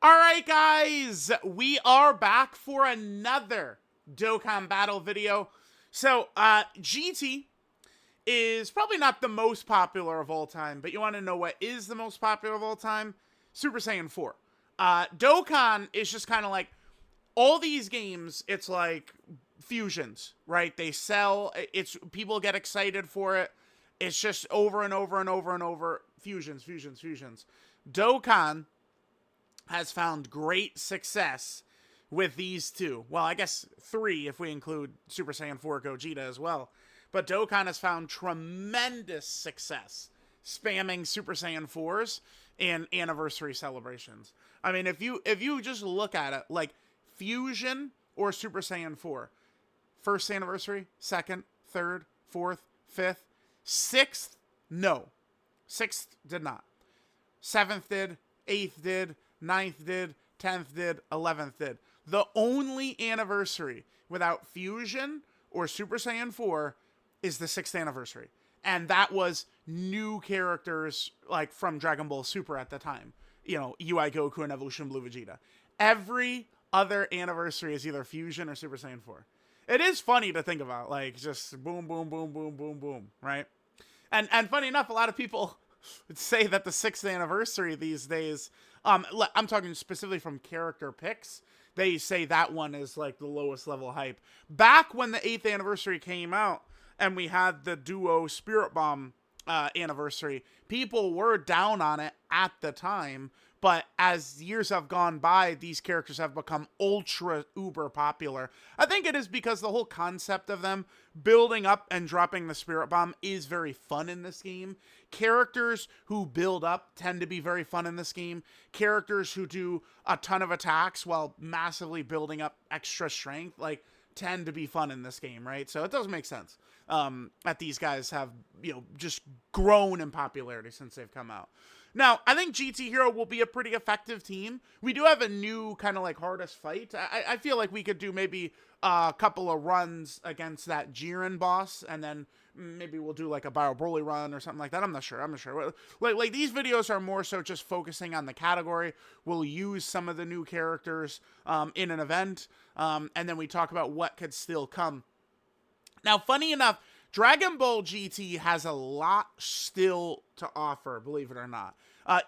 Alright guys, we are back for another Dokkan battle video. So, GT is probably not the most popular of all time, but you want to know what is the most popular of all time? Super Saiyan 4. Dokkan is just kind of like, all these games, it's like fusions, right? They sell, people get excited for it. It's just over and over and over and over, fusions. Dokkan has found great success with these two. Well, I guess three if we include Super Saiyan 4 Gogeta as well. But Dokkan has found tremendous success spamming Super Saiyan 4s and anniversary celebrations. I mean, if you just look at it, like Fusion or Super Saiyan 4, first anniversary, second, third, fourth, fifth, sixth, no. Sixth did not. Seventh did, eighth did, 9th did, 10th did, 11th did. The only anniversary without Fusion or Super Saiyan 4 is the 6th anniversary. And that was new characters like from Dragon Ball Super at the time. You know, UI Goku and Evolution Blue Vegeta. Every other anniversary is either Fusion or Super Saiyan 4. It is funny to think about, like just boom, boom, boom, boom, boom, boom, right? And funny enough, a lot of people say that the 6th anniversary these days, I'm talking specifically from character picks, they say that one is like the lowest level hype. Back when the 8th anniversary came out and we had the duo Spirit Bomb anniversary, people were down on it at the time, but as years have gone by, these characters have become ultra uber popular. I think it is because the whole concept of them building up and dropping the Spirit Bomb is very fun in this game. Characters who build up tend to be very fun in this game. Characters who do a ton of attacks while massively building up extra strength, like, tend to be fun in this game, right? So it does make sense that these guys have, just grown in popularity since they've come out. Now, I think GT Hero will be a pretty effective team. We do have a new kind of like hardest fight. I feel like we could do maybe a couple of runs against that Jiren boss, and then maybe we'll do like a Bio Broly run or something like that. I'm not sure. Like these videos are more so just focusing on the category. We'll use some of the new characters in an event, and then we talk about what could still come. Now, funny enough, Dragon Ball GT has a lot still to offer, believe it or not.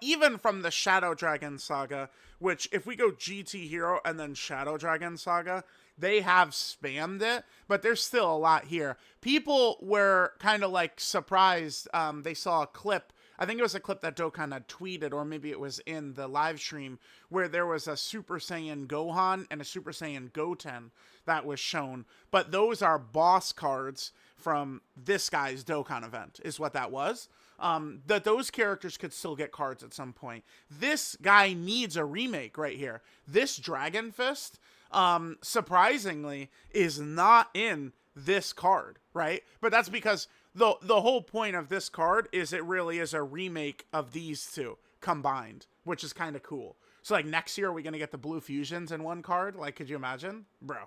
Even from the Shadow Dragon Saga, which if we go GT Hero and then Shadow Dragon Saga, they have spammed it, but there's still a lot here. People were kind of like surprised. They saw a clip. I think it was a clip that Dokkan had tweeted, or maybe it was in the live stream, where there was a Super Saiyan Gohan and a Super Saiyan Goten that was shown. But those are boss cards from this guy's Dokkan event, is what that was. That those characters could still get cards at some point. This guy needs a remake right here. This Dragon Fist, surprisingly, is not in this card, right? But that's because the whole point of this card is it really is a remake of these two combined, which is kind of cool. So like next year, are we going to get the blue fusions in one card? Like, could you imagine? Bro.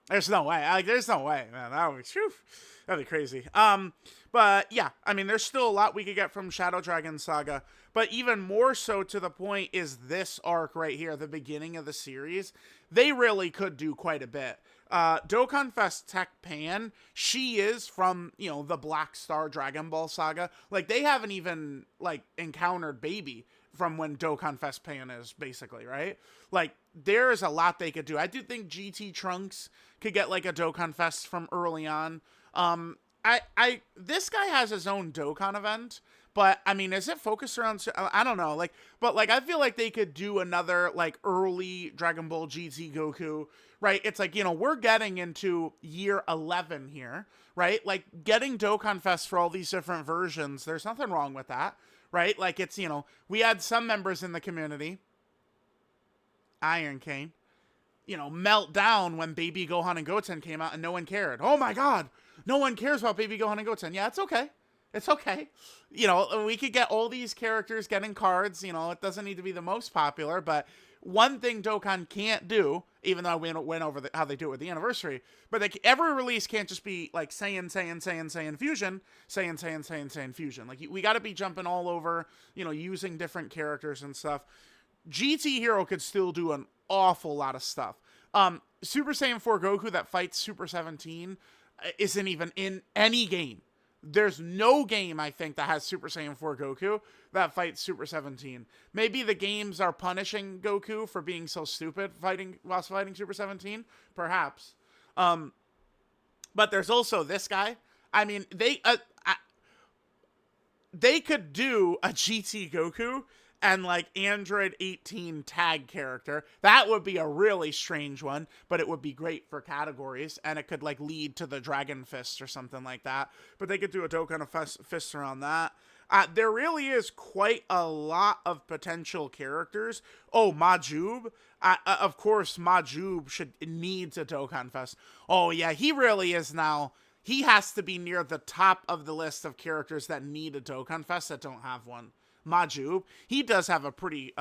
There's no way. Like, there's no way, man. That'd be crazy. But yeah, I mean, there's still a lot we could get from Shadow Dragon Saga. But even more so to the point is this arc right here, the beginning of the series. They really could do quite a bit. Dokkan Fest Tech Pan, she is from, the Black Star Dragon Ball Saga. Like, they haven't even, like, encountered Baby from when Dokkan Fest Pan is, basically, right? Like, there's a lot they could do. I do think GT Trunks could get, like, a Dokkan Fest from early on. This guy has his own Dokkan event, but, I mean, is it focused around, I don't know, but I feel like they could do another, like, early Dragon Ball GT Goku, right? It's like, we're getting into year 11 here, right? Like, getting Dokkan Fest for all these different versions, there's nothing wrong with that, right? Like, it's, we had some members in the community, Iron Cane, melt down when Baby Gohan and Goten came out and no one cared. Oh my god, no one cares about Baby Gohan and Goten. Yeah, it's okay. It's okay. We could get all these characters getting cards. It doesn't need to be the most popular, but one thing Dokkan can't do, even though we went over how they do it with the anniversary, but every release can't just be like Saiyan Fusion, Saiyan Fusion. Like, we got to be jumping all over, using different characters and stuff. GT Hero could still do an awful lot of stuff. Super Saiyan 4 Goku that fights Super 17 isn't even in any game. There's no game, I think, that has Super Saiyan 4 Goku that fights Super 17. Maybe the games are punishing Goku for being so stupid whilst fighting Super 17. Perhaps. But there's also this guy. I mean, they could do a GT Goku and like Android 18 tag character. That would be a really strange one, but it would be great for categories, and it could like lead to the Dragon Fist or something like that. But they could do a Dokkan Fist around that. There really is quite a lot of potential characters. Oh, Majub. Of course, Majub needs a Dokkan Fest. Oh yeah, he really is now. He has to be near the top of the list of characters that need a Dokkan Fest that don't have one. Majub, he does have a pretty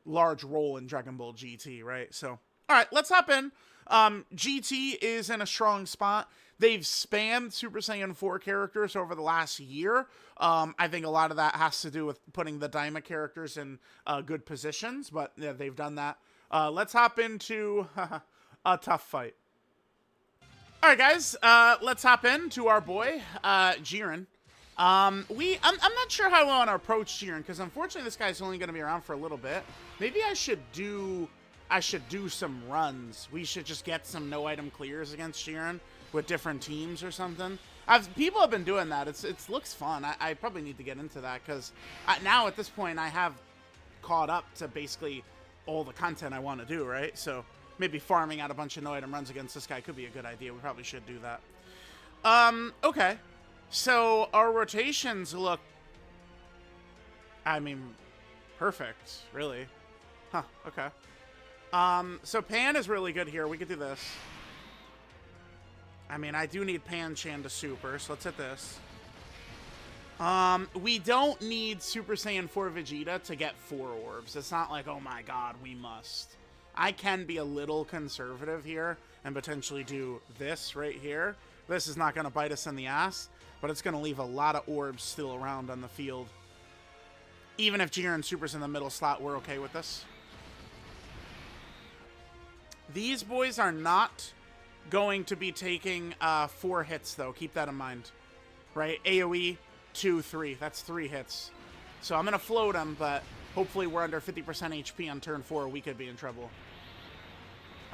large role in Dragon Ball GT, right? So, all right, let's hop in. GT is in a strong spot. They've spammed Super Saiyan 4 characters over the last year. I think a lot of that has to do with putting the Daima characters in good positions, but yeah, they've done that. Let's hop into a tough fight. All right, guys, let's hop into our boy, Jiren. I'm not sure how I want to approach Jiren, because unfortunately this guy's only going to be around for a little bit. Maybe I should do some runs. We should just get some no item clears against Jiren with different teams or something. People have been doing that. It looks fun. I probably need to get into that, because now at this point I have caught up to basically all the content I want to do, right? So maybe farming out a bunch of no item runs against this guy could be a good idea. We probably should do that. Okay. So our rotations look, I mean, perfect, really. Huh, okay. So Pan is really good here. We could do this. I mean, I do need Pan-chan to super, so let's hit this. We don't need Super Saiyan 4 Vegeta to get 4 orbs. It's not like, oh my god, we must. I can be a little conservative here and potentially do this right here. This is not going to bite us in the ass, but it's going to leave a lot of orbs still around on the field. Even if Jiren supers in the middle slot, we're okay with this. These boys are not going to be taking 4 hits, though. Keep that in mind. Right? AoE, 2, 3. That's 3 hits. So I'm going to float them, but hopefully we're under 50% HP on turn 4. We could be in trouble.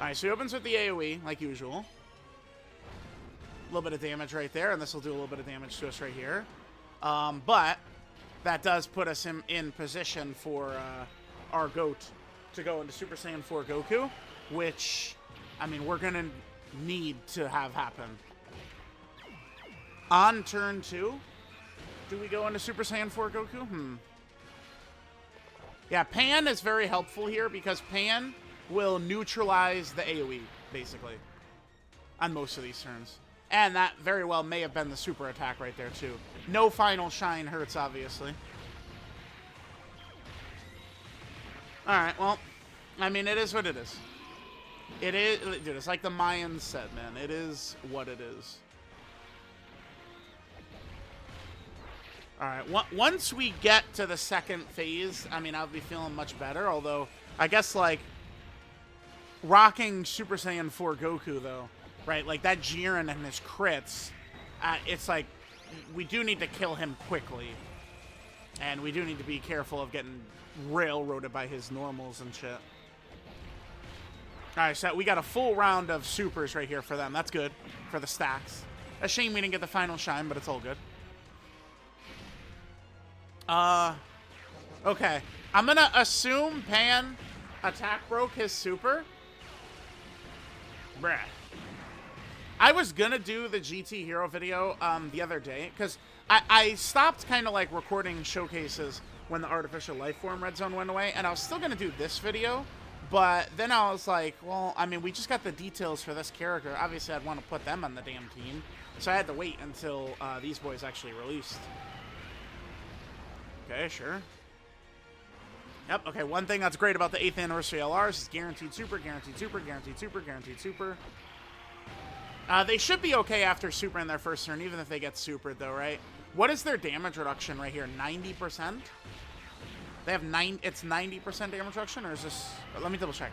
Alright, so he opens with the AoE, like usual. A little bit of damage right there, and this will do a little bit of damage to us right here. But that does put us in position for our GOAT to go into Super Saiyan 4 Goku, which, I mean, we're going to need to have happen. On turn 2, do we go into Super Saiyan 4 Goku? Yeah, Pan is very helpful here because Pan will neutralize the AoE, basically, on most of these turns. And that very well may have been the super attack right there, too. No final shine hurts, obviously. Alright, well, I mean, it is what it is. It is, dude, it's like the Mayans said, man. It is what it is. Alright, once we get to the second phase, I mean, I'll be feeling much better, although, I guess, like, rocking Super Saiyan 4 Goku, though, right? Like, that Jiren and his crits, it's like, we do need to kill him quickly. And we do need to be careful of getting railroaded by his normals and shit. Alright, so we got a full round of supers right here for them. That's good for the stacks. A shame we didn't get the final shine, but it's all good. Okay. I'm gonna assume Pan attack broke his super. Bruh. I was gonna do the GT Hero video the other day, because I stopped kind of like recording showcases when the artificial life form red zone went away, and I was still gonna do this video, but then I was like, well, I mean, we just got the details for this character. Obviously, I'd want to put them on the damn team, so I had to wait until these boys actually released. Okay, sure. Yep, okay, one thing that's great about the 8th anniversary LRs is guaranteed super, guaranteed super, guaranteed super, guaranteed super. They should be okay after super in their first turn, even if they get supered, though, right? What is their damage reduction right here? 90%? They have it's 90% damage reduction, or is this... Let me double check.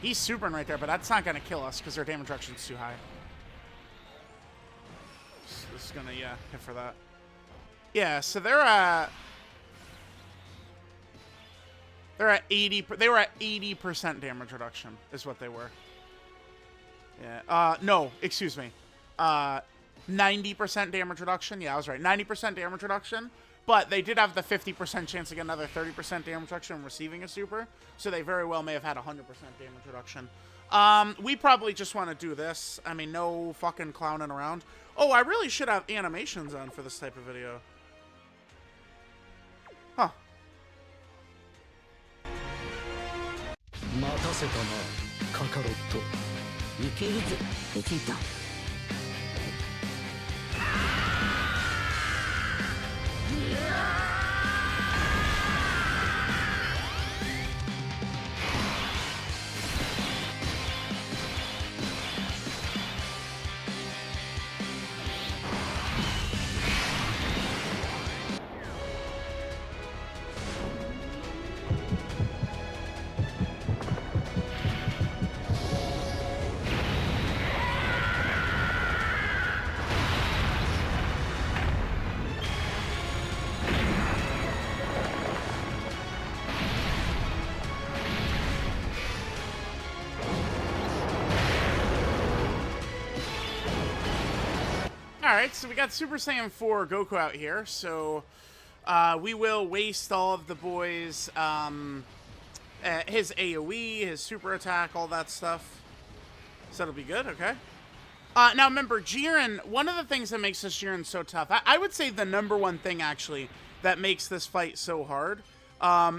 He's supering right there, but that's not going to kill us because their damage reduction's too high. So this is going to, yeah, hit for that. Yeah, so they're at 80. They were at 80% damage reduction is what they were. Yeah. No, excuse me. 90% damage reduction. Yeah, I was right. 90% damage reduction. But they did have the 50% chance to get another 30% damage reduction receiving a super. So they very well may have had 100% damage reduction. We probably just want to do this. I mean, no fucking clowning around. Oh, I really should have animations on for this type of video. Huh. Alright, so we got Super Saiyan 4 Goku out here, so we will waste all of the boys, his AoE, his super attack, all that stuff. So that'll be good, okay. Now remember, Jiren, one of the things that makes this Jiren so tough, I would say the number one thing, actually, that makes this fight so hard,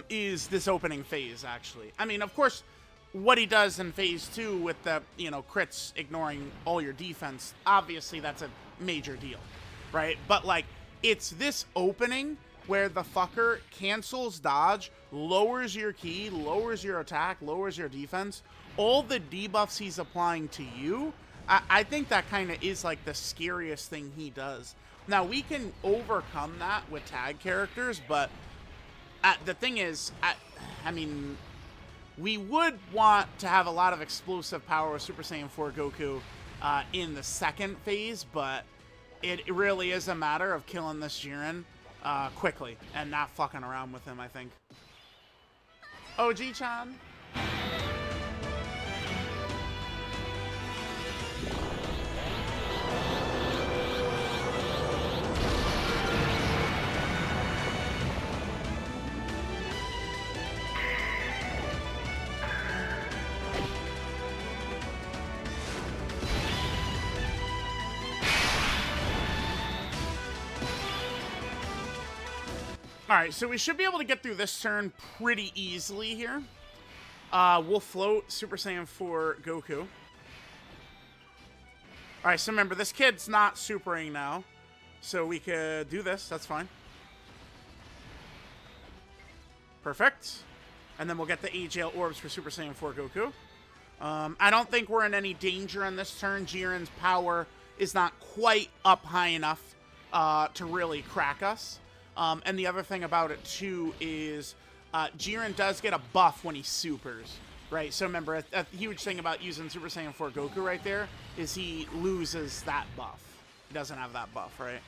is this opening phase, actually. I mean, of course, what he does in phase 2 with the, you know, crits ignoring all your defense, obviously that's a major deal, right? But, like, it's this opening where the fucker cancels dodge, lowers your ki, lowers your attack, lowers your defense, all the debuffs he's applying to you. I think that kind of is, like, the scariest thing he does. Now, we can overcome that with tag characters, but the thing is, I mean, we would want to have a lot of explosive power with Super Saiyan 4 Goku in the second phase, but it really is a matter of killing this Jiren quickly and not fucking around with him, I think. OG-chan. Alright, so we should be able to get through this turn pretty easily here. We'll float Super Saiyan 4 Goku. Alright, so remember, this kid's not supering now. So we could do this, that's fine. Perfect. And then we'll get the AGL orbs for Super Saiyan 4 Goku. I don't think we're in any danger on this turn. Jiren's power is not quite up high enough to really crack us. And the other thing about it, too, is Jiren does get a buff when he supers, right? So remember, a huge thing about using Super Saiyan 4 Goku right there is he loses that buff. He doesn't have that buff, right?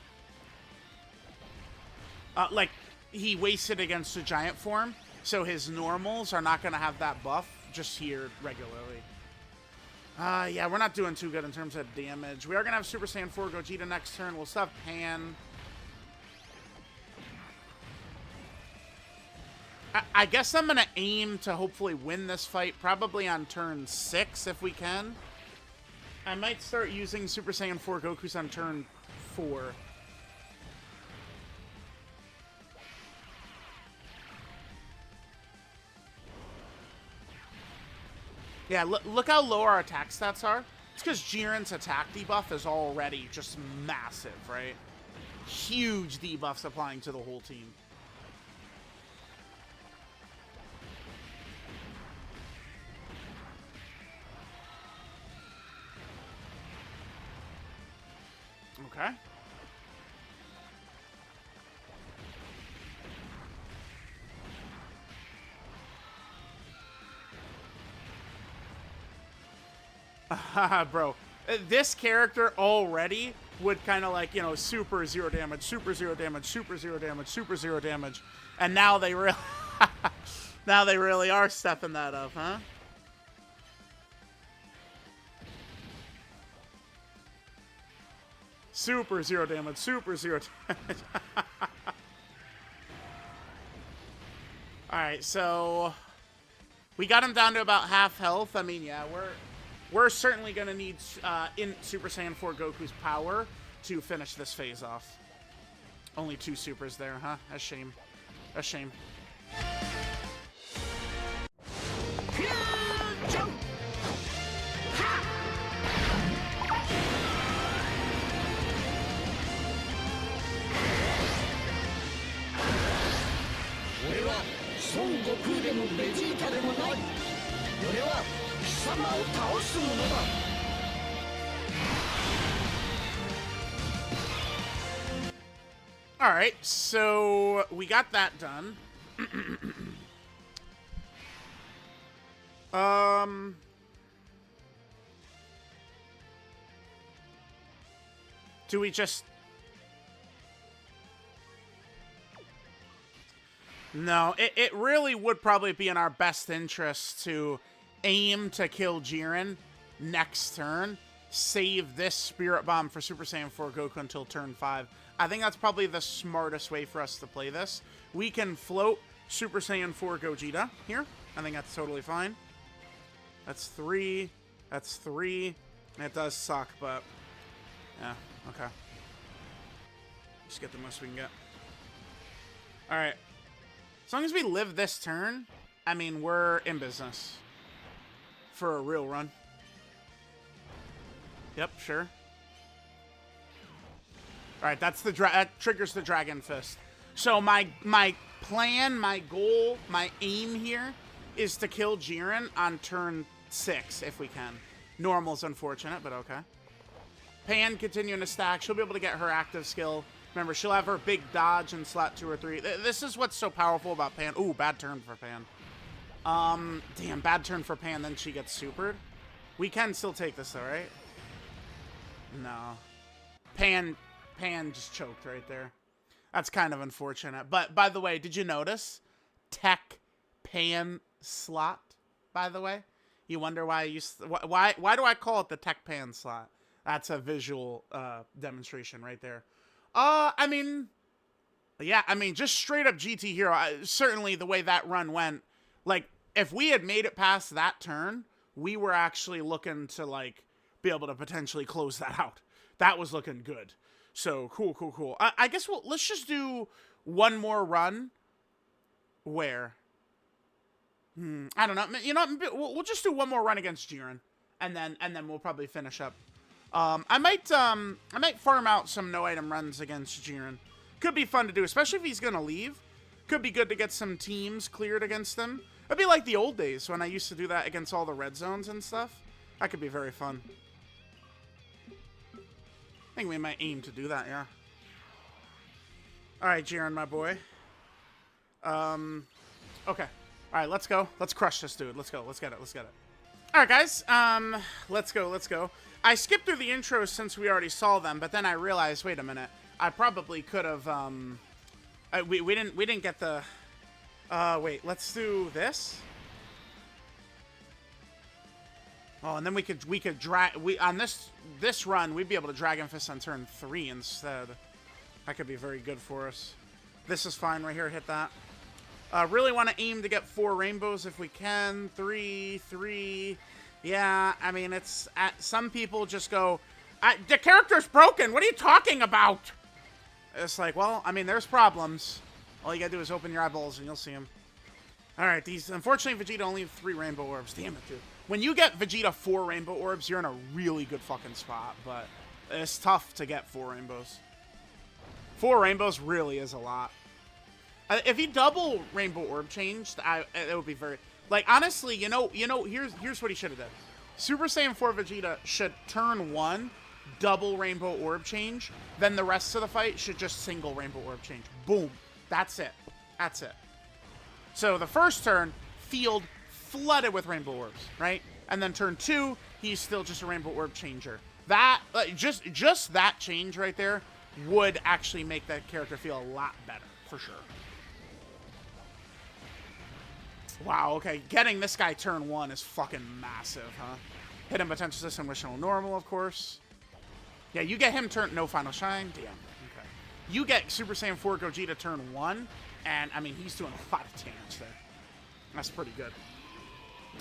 Like, he wasted against the giant form, so his normals are not going to have that buff just here regularly. Yeah, we're not doing too good in terms of damage. We are going to have Super Saiyan 4 Gogeta next turn. We'll still have Pan. I guess I'm going to aim to hopefully win this fight, probably on turn 6 if we can. I might start using Super Saiyan 4 Gokus on turn 4. Yeah, look how low our attack stats are. It's because Jiren's attack debuff is already just massive, right? Huge debuffs applying to the whole team. Okay. Bro, this character already would kind of like, you know, super zero damage, super zero damage, super zero damage, super zero damage. And now they really, now they really are stepping that up, huh? Super zero damage, super zero damage. Alright, so we got him down to about half health. I mean, yeah, we're certainly gonna need in Super Saiyan 4 Goku's power to finish this phase off. Only 2 supers there, huh? A shame. A shame. Alright, so we got that done. Do we just... No, it really would probably be in our best interest to aim to kill Jiren next turn. Save this Spirit Bomb for Super Saiyan 4 Goku until turn 5. I think that's probably the smartest way for us to play this. We can float Super Saiyan 4 Gogeta here. I think that's totally fine. That's 3. That's 3. It does suck, but... yeah, okay. Just get the most we can get. Alright. As long as we live this turn, I mean, we're in business. For a real run. Yep, sure. Alright, that's the that triggers the Dragon Fist. So my plan, my goal, my aim here is to kill Jiren on turn 6, if we can. Normal's unfortunate, but okay. Pan continuing to stack. She'll be able to get her active skill. Remember, she'll have her big dodge in slot 2 or 3. This is what's so powerful about Pan. Ooh, bad turn for Pan. Damn, bad turn for Pan, then she gets supered. We can still take this, though, right? No. Pan just choked right there. That's kind of unfortunate. But, by the way, did you notice? Tech Pan slot, by the way? You wonder why I used... Why do I call it the Tech Pan slot? That's a visual demonstration right there. I mean... yeah, I mean, just straight up GT Hero. Certainly, the way that run went... like, if we had made it past that turn, we were actually looking to, like, be able to potentially close that out. That was looking good. So, cool. I guess let's just do one more run. Where? I don't know. You know, we'll just do one more run against Jiren. And then we'll probably finish up. I might farm out some no-item runs against Jiren. Could be fun to do, especially if he's gonna leave. Could be good to get some teams cleared against him. It'd be like the old days when I used to do that against all the red zones and stuff. That could be very fun. I think we might aim to do that, yeah. Alright, Jiren, my boy. Okay. Alright, let's go. Let's crush this dude. Let's go. Let's get it. Alright, guys. Let's go. I skipped through the intros since we already saw them, but then I realized, wait a minute. I probably could have, we didn't get the... wait, let's do this. Oh, and then we could drag... on this run, we'd be able to Dragon Fist on turn 3 instead. That could be very good for us. This is fine right here. Hit that. Really want to aim to get 4 rainbows if we can. 3. Yeah, I mean, it's... some people just go, the character's broken. What are you talking about? It's like, well, I mean, there's problems. All you gotta do is open your eyeballs and you'll see them. Alright, these... unfortunately, Vegeta only have 3 rainbow orbs. Damn it, dude. When you get Vegeta 4 rainbow orbs, you're in a really good fucking spot. But it's tough to get 4 rainbows. 4 rainbows really is a lot. If he double rainbow orb changed, it would be very... like, honestly, you know, here's what he should have done. Super Saiyan 4 Vegeta should turn 1, double rainbow orb change. Then the rest of the fight should just single rainbow orb change. Boom. That's it. That's it. So the first turn, field flooded with rainbow orbs, right? And then turn 2, he's still just a Rainbow Orb changer. That, just that change right there would actually make that character feel a lot better, for sure. Wow, okay. Getting this guy turn 1 is fucking massive, huh? Hidden potential system, additional normal, of course. Yeah, you get him turn... No final shine? Damn. Okay. You get Super Saiyan 4 Gogeta turn 1, and, I mean, he's doing a lot of damage there. That's pretty good.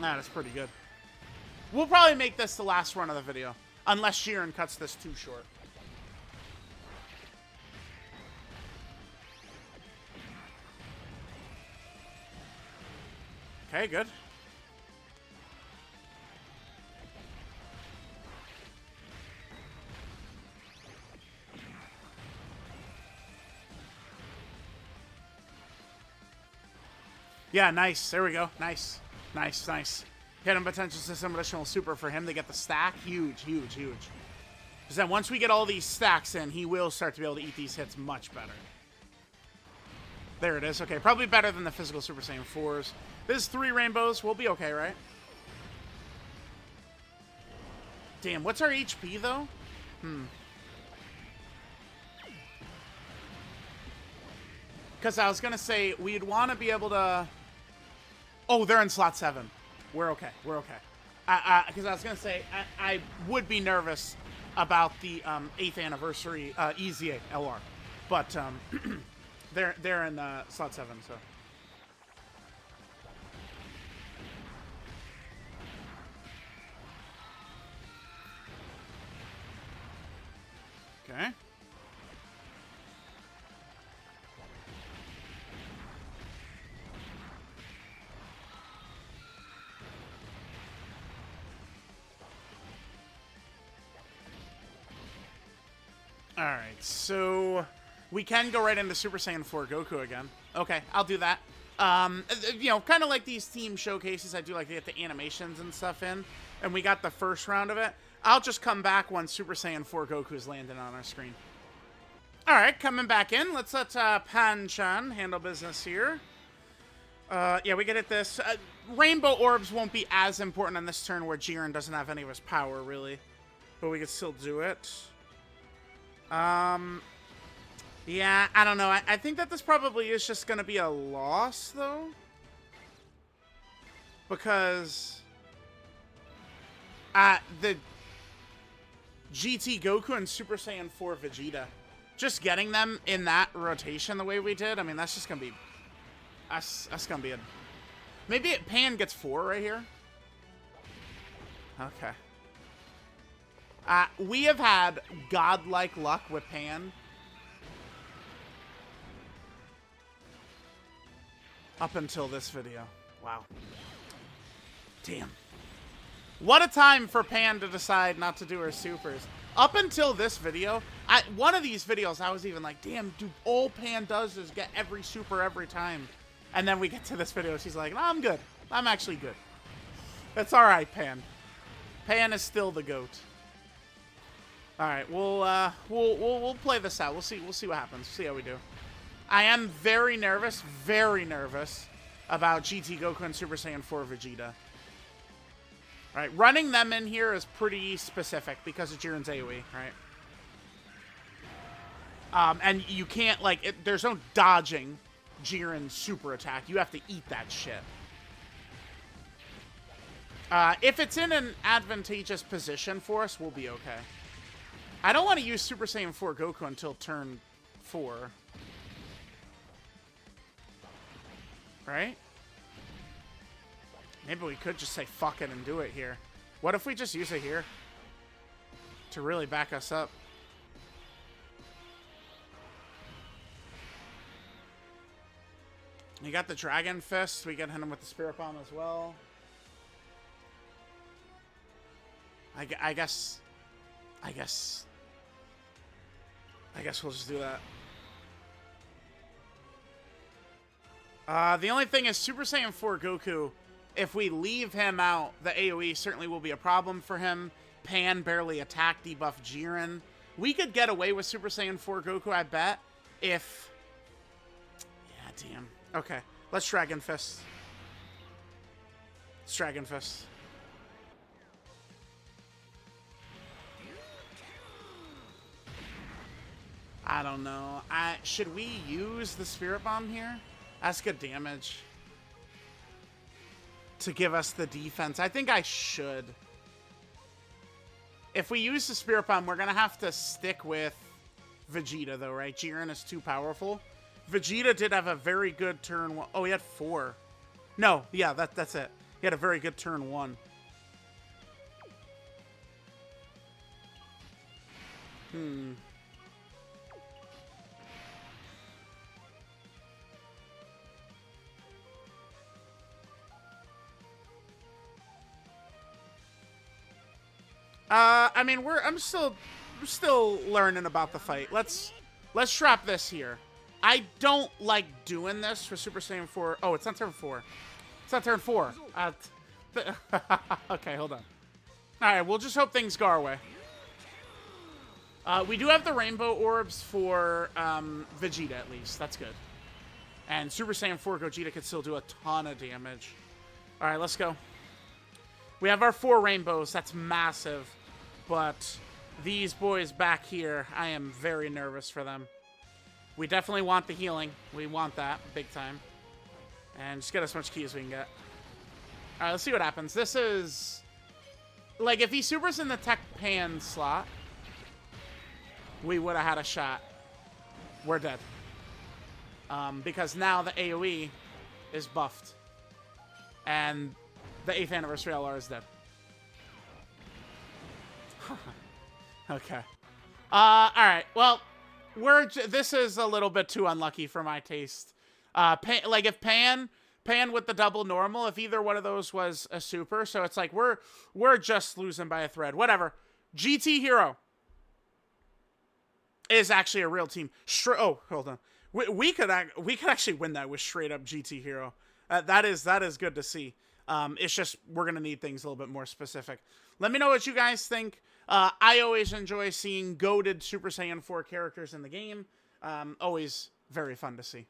That is pretty good. We'll probably make this the last run of the video, unless Jiren cuts this too short. Okay, good. Yeah, nice. There we go. Nice. Nice, nice. Hidden potential system, additional super for him to get the stack. Huge, huge, huge. Because then once we get all these stacks in, he will start to be able to eat these hits much better. There it is. Okay, probably better than the physical Super Saiyan 4s. This is 3 rainbows. We'll be okay, right? Damn, what's our HP, though? Because I was going to say, we'd want to be able to... Oh, they're in slot 7. We're okay. We're okay. Because I was going to say, I would be nervous about the 8th anniversary EZA LR. But they're in slot 7, so... Okay. Alright, so we can go right into Super Saiyan 4 Goku again. Okay, I'll do that. You know, kind of like these team showcases, I do like to get the animations and stuff in. And we got the first round of it. I'll just come back once Super Saiyan 4 Goku's landing on our screen. Alright, coming back in. Let's let Pan-chan handle business here. Yeah, we get at this. Rainbow Orbs won't be as important on this turn where Jiren doesn't have any of his power, really. But we can still do it. Yeah, I don't know. I think that this probably is just going to be a loss, though. Because... the GT Goku and Super Saiyan 4 Vegeta. Just getting them in that rotation the way we did, I mean, that's just going to be... That's going to be a... Maybe Pan gets 4 right here. Okay. We have had godlike luck with Pan. Up until this video. Wow. Damn. What a time for Pan to decide not to do her supers. Up until this video, one of these videos, I was even like, damn, dude, all Pan does is get every super every time. And then we get to this video, she's like, no, I'm good. I'm actually good. That's all right, Pan. Pan is still the GOAT. All right, we'll play this out. We'll see what happens. See how we do. I am very nervous about GT Goku and Super Saiyan 4 Vegeta. All right, running them in here is pretty specific because of Jiren's AoE, right? And you can't, like, there's no dodging Jiren's super attack. You have to eat that shit. If it's in an advantageous position for us, we'll be okay. I don't want to use Super Saiyan 4 Goku until turn 4. Right? Maybe we could just say fuck it and do it here. What if we just use it here? To really back us up. You got the Dragon Fist. We can hit him with the Spirit Bomb as well. I guess we'll just do that. The only thing is Super Saiyan 4 Goku, if we leave him out, the AoE certainly will be a problem for him. Pan barely attack debuff Jiren. We could get away with Super Saiyan 4 Goku, I bet, if... Yeah, damn. Okay, let's Dragon Fist. Let's Dragon Fist. I don't know. Should we use the Spirit Bomb here? That's good damage. To give us the defense. I think I should. If we use the Spirit Bomb, we're going to have to stick with Vegeta, though, right? Jiren is too powerful. Vegeta did have a very good turn one. Oh, he had 4. No, yeah, that's it. He had a very good turn 1. I mean, I'm still learning about the fight. Let's drop this here. I don't like doing this for Super Saiyan 4. Oh, it's not turn 4. It's not turn 4. Okay, hold on. All right, we'll just hope things go our way. We do have the rainbow orbs for Vegeta, at least. That's good. And Super Saiyan 4 Gogeta could still do a ton of damage. All right, let's go. We have our 4 rainbows. That's massive. But these boys back here, I am very nervous for them. We definitely want the healing. We want that big time. And just get as much ki as we can get. All right, let's see what happens. This is... Like, if he supers in the Tech Pan slot, we would have had a shot. We're dead. Because now the AoE is buffed. And the 8th anniversary LR is dead. Okay. Alright. Well, this is a little bit too unlucky for my taste. Like, if Pan with the double normal, if either one of those was a super, so it's like we're just losing by a thread. Whatever. GT Hero is actually a real team. Oh, hold on. We could actually win that with straight up GT Hero. That is good to see. It's just we're gonna need things a little bit more specific. Let me know what you guys think. I always enjoy seeing goated Super Saiyan 4 characters in the game. Always very fun to see.